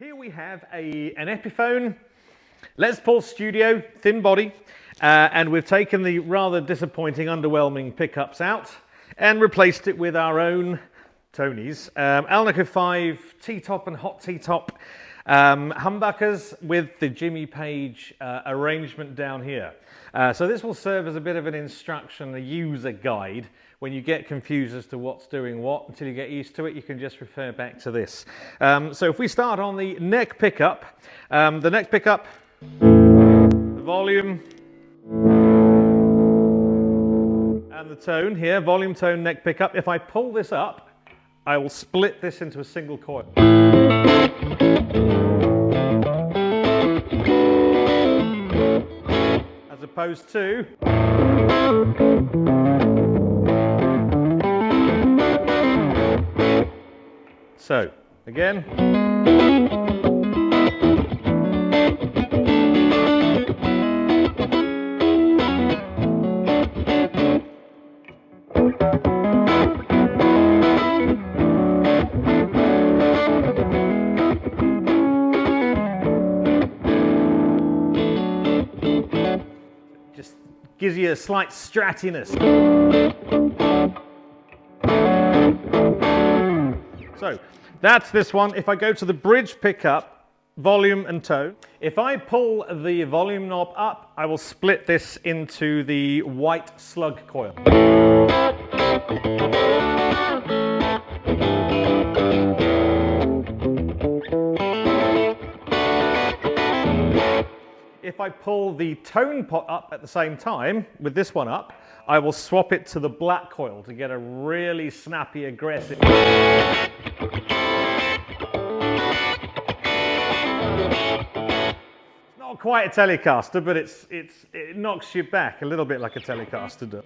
Here we have an Epiphone Les Paul Studio, thin body, and we've taken the rather disappointing, underwhelming pickups out and replaced it with our own Tony's Alnico 5 T-top and hot T-top humbuckers with the Jimmy Page arrangement down here. So this will serve as a bit of an instruction, a user guide. When you get confused as to what's doing what, until you get used to it, you can just refer back to this. So if we start on the neck pickup, the volume, and the tone here, volume, tone, neck pickup. If I pull this up, I will split this into a single coil. As opposed to so, again. Just gives you a slight stratiness. So that's this one. If I go to the bridge pickup, volume and tone, if I pull the volume knob up, I will split this into the white slug coil. If I pull the tone pot up at the same time, with this one up, I will swap it to the black coil to get a really snappy, aggressive. It's not quite a Telecaster, but it knocks you back a little bit like a Telecaster does.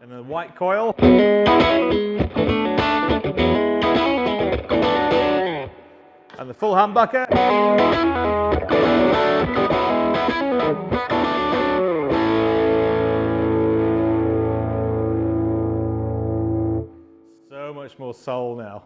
And the white coil. And the full humbucker. So much more soul now.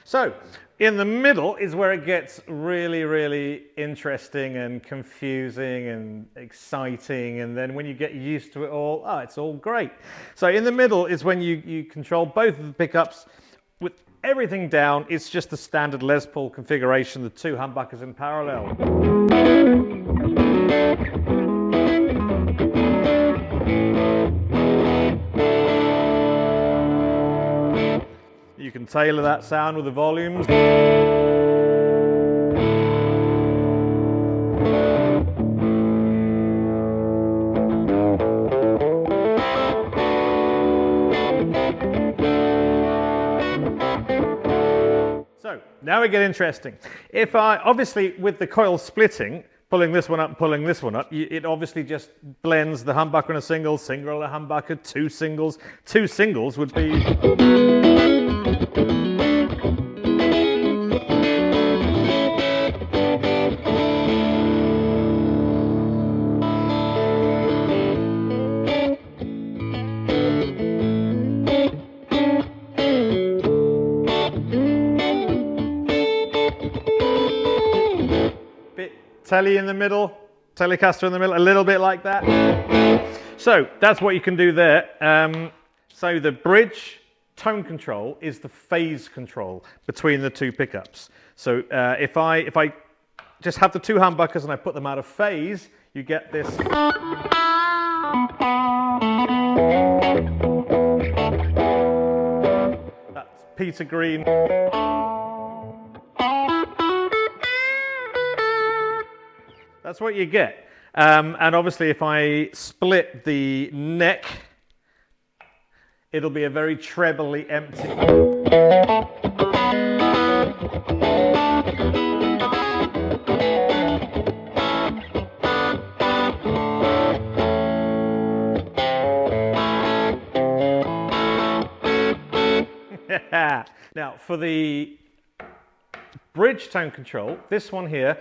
So, in the middle is where it gets really, really interesting and confusing and exciting, and then when you get used to it all, it's all great. So in the middle is when you control both of the pickups with everything down. It's just the standard Les Paul configuration, the two humbuckers in parallel. You can tailor that sound with the volumes. So now we get interesting. If obviously with the coil splitting, pulling this one up, pulling this one up, it obviously just blends the humbucker and a single and a humbucker, two singles. Two singles would be. Telly in the middle, Telecaster in the middle, a little bit like that. So that's what you can do there. So the bridge tone control is the phase control between the two pickups. So if I just have the two humbuckers and I put them out of phase, you get this. That's Peter Green. That's what you get. And obviously if I split the neck, it'll be a very trebly empty. Now for the bridge tone control, this one here,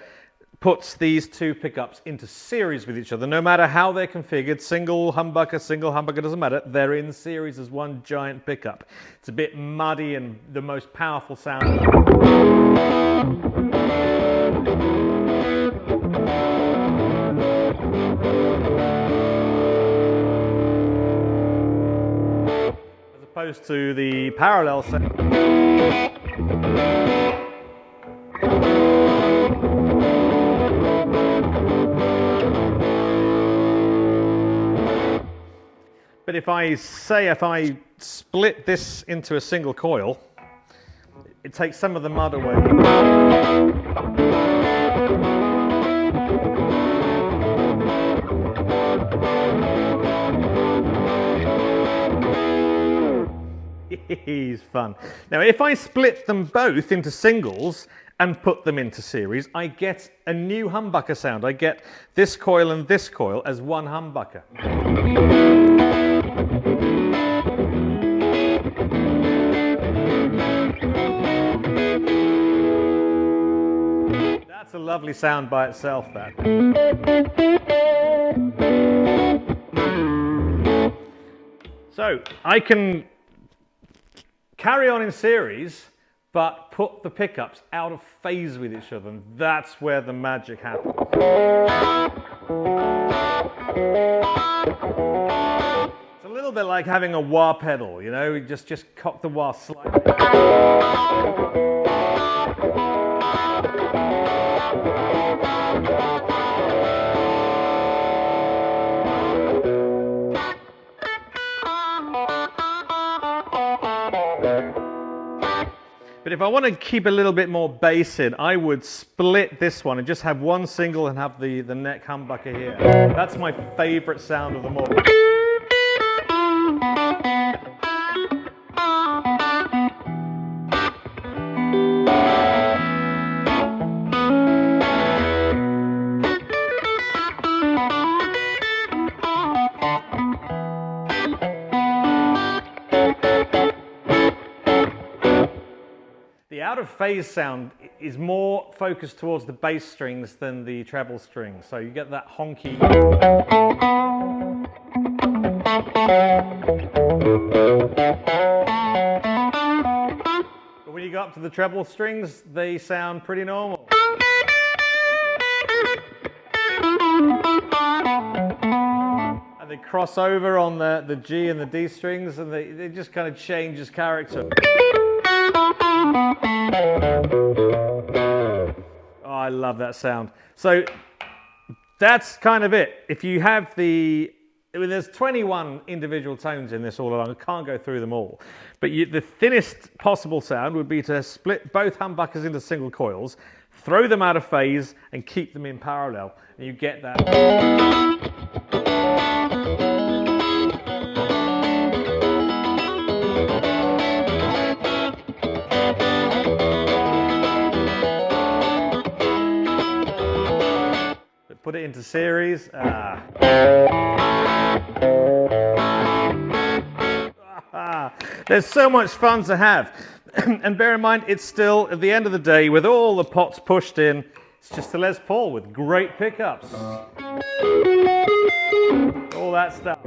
puts these two pickups into series with each other, no matter how they're configured, single humbucker, doesn't matter, they're in series as one giant pickup. It's a bit muddy and the most powerful sound. As opposed to the parallel sound. But if I split this into a single coil, it takes some of the mud away. He's fun. Now, if I split them both into singles and put them into series, I get a new humbucker sound. I get this coil and this coil as one humbucker. That's a lovely sound by itself, that. So I can carry on in series, but put the pickups out of phase with each other, and that's where the magic happens. It's a little bit like having a wah pedal, you know, you just cock the wah slightly. But if I want to keep a little bit more bass in, I would split this one and just have one single and have the neck humbucker here. That's my favorite sound of them all. The out of phase sound is more focused towards the bass strings than the treble strings, so you get that honky. But when you go up to the treble strings, they sound pretty normal. And they cross over on the G and the D strings, and they just kind of change as character. Oh, I love that sound. So that's kind of it. If you have there's 21 individual tones in this all along. I can't go through them all. But the thinnest possible sound would be to split both humbuckers into single coils, throw them out of phase, and keep them in parallel. And you get that. Put it into series. There's so much fun to have. And bear in mind, it's still, at the end of the day, with all the pots pushed in, it's just a Les Paul with great pickups. All that stuff.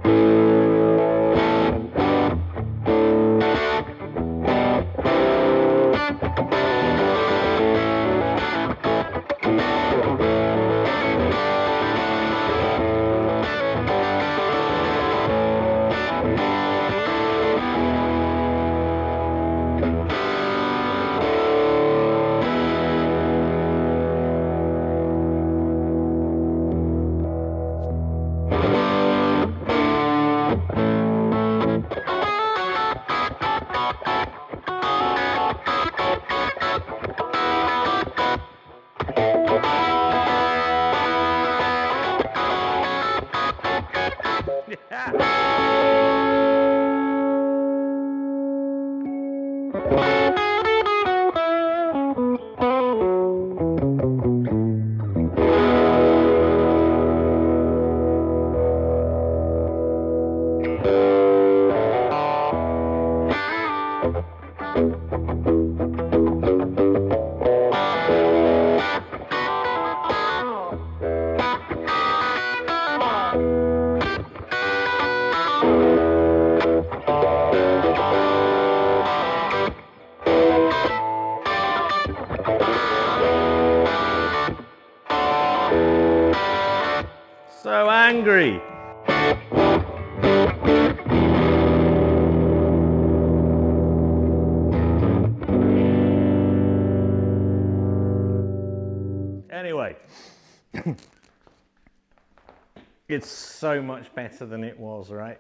So angry. Anyway, it's so much better than it was, right?